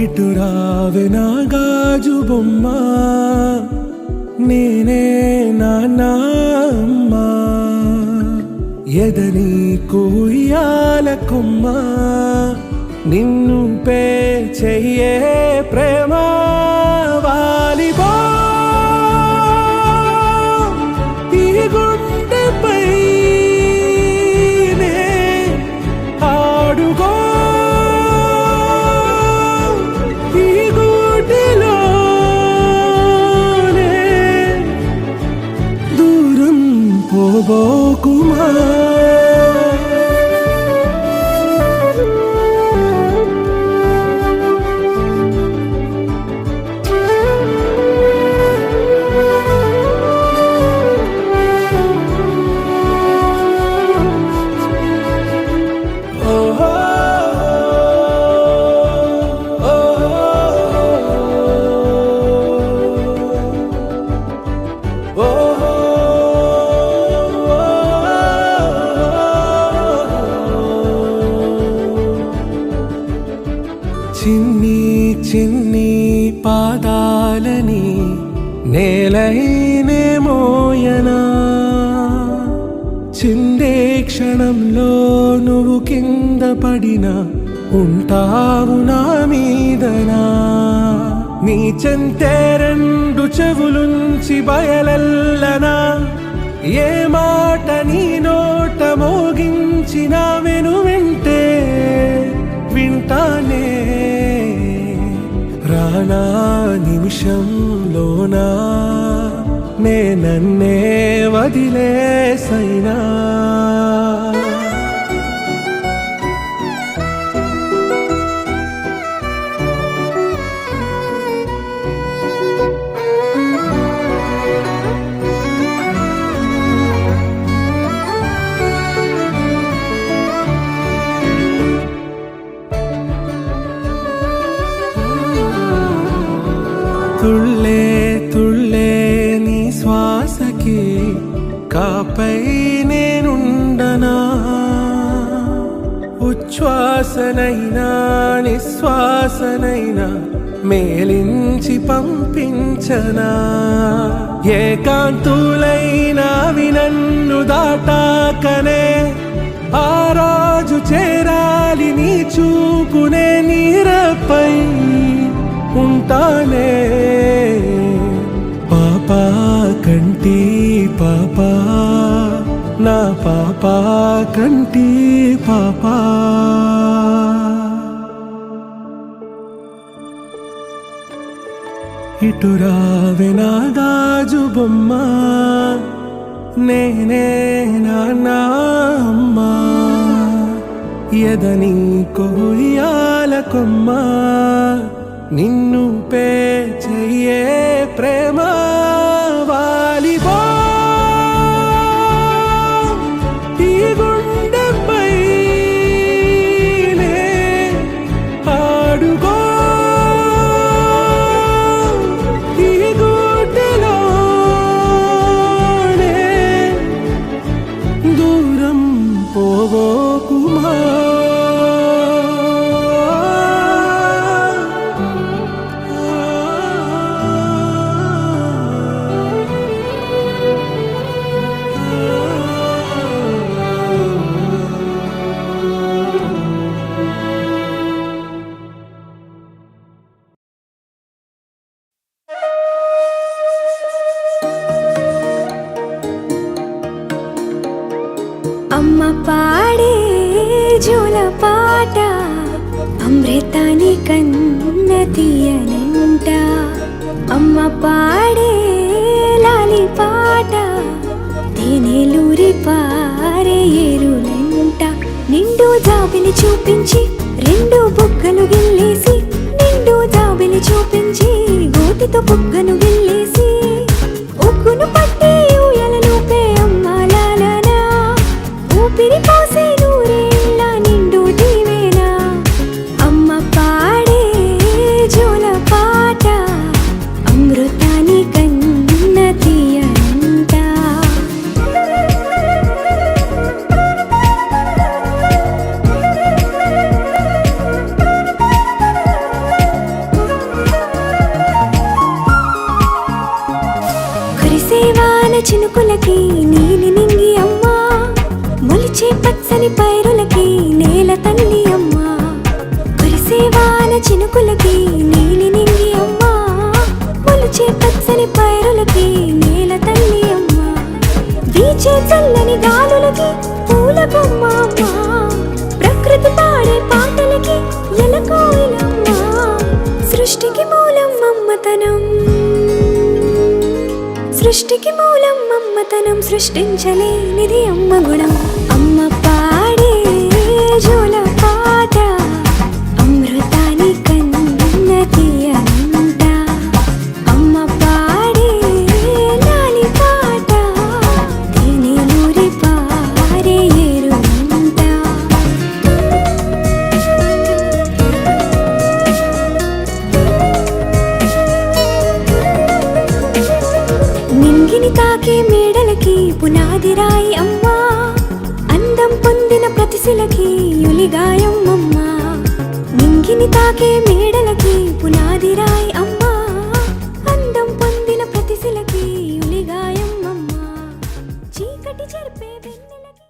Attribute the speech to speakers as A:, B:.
A: ఇటు రావే నా గాజు బొమ్మ, నేనే నాన్న అమ్మ, ఎదని కుయ్యాల కొమ్మ, నిన్ను పే చెయ్యే ప్రేమ వాలిబో ఈ గుండెపై ఆడుగో ఈ గుడిలోనే దూరం పోబోకుమా. చిన్ని చిన్ని పాదాలని నేలైనే మోయనా, చిందే క్షణంలో నువ్వు కింద పడినా ఉంటావు నా మీదనా. నీ చెంతే రెండు చెవులుంచి బయలెల్లనా, ఏ మాట నీ నోట మోగించిన వెను వింటే వింటానే. రానా నిమిషంలోనా నే నన్నే వదిలేసైనా, తుళ్ళే తుళ్ళే నీ శ్వాసకి కాపై నేనుండనా, ఉచ్ఛ్వాసనైనా నిశ్వాసనైనా మేలించి పంపించనా. ఏకాంతులైనవి నన్ను దాటాకనే ఆ రోజు చేరాలి నీ చూపునే నీరపై ఉంటానే. పాపా కంటి పాపా నా పాపా కంటి పాపా. ఇటు రావే నా గాజు బొమ్మ, నేనే నాన్న అమ్మ, ఎదని కొయ్యాల కొమ్మ, నిన్ను పే చెయ్యే ప్రేమ వాలిబో ఈ గుండెపై ఆడుగో ఈ గుడిలోనే దూరం పోబోకుమా.
B: అమ్మ పాడే జోల పాట అమృతాని కన్న తీయనంట, అమ్మ పాడే లాలి పాట తేనెలూరి పారే ఏరులంట. నిండు జాబిలి చూపించి రెండు బుగ్గలు గిల్లేసి, నిండు జాబిలి చూపించి గోటితో బుగ్గను గిల్లేసి, ఉగ్గును పట్టి ఊయలను పే అమ్మ లాలనా, ఊపిరి పోసే నూరేళ్ళ నిండు దీవేనా. అమ్మ పాడే జోల పాట అమృతాని కన్న తీయనంట. చినుకులకి నీలి నింగి అమ్మా, మొలిచే పచ్చని పైరులకి నేల తల్లి అమ్మా. కురిసేవాన చినుకులకి నీలి నింగి అమ్మా, మొలిచే పచ్చని పైరులకి నేల తల్లి అమ్మా. వీచే చల్లని గాలులకి పూల బొమ్మ అమ్మా, ప్రకృతి పాడే పాటలకి ఎలకోయిలమ్మా. సృష్టికి మూలం మమ్మతనం, సృష్టికి మూలం మమ్మతనం, సృష్టించలేనిది అమ్మ గుణం. అమ్మ పాడే జోల పాట అమృతాని కన్న తీయనంట. అమ్మ పాడే లాలి పాట తేనెలూరి పారే ఏరునంట. నింగిని తాకే మేడలకి పునాది రాయి అమ్మా, అందం పొందిన ప్రతిశిలకి యులిగాయం అమ్మా. నింగిని తాకే మేడలకి పునాది రాయి అమ్మా, అందం పొందిన ప్రతిశిలకి యులిగాయం అమ్మా. చీకటి చెరిపే వెన్నె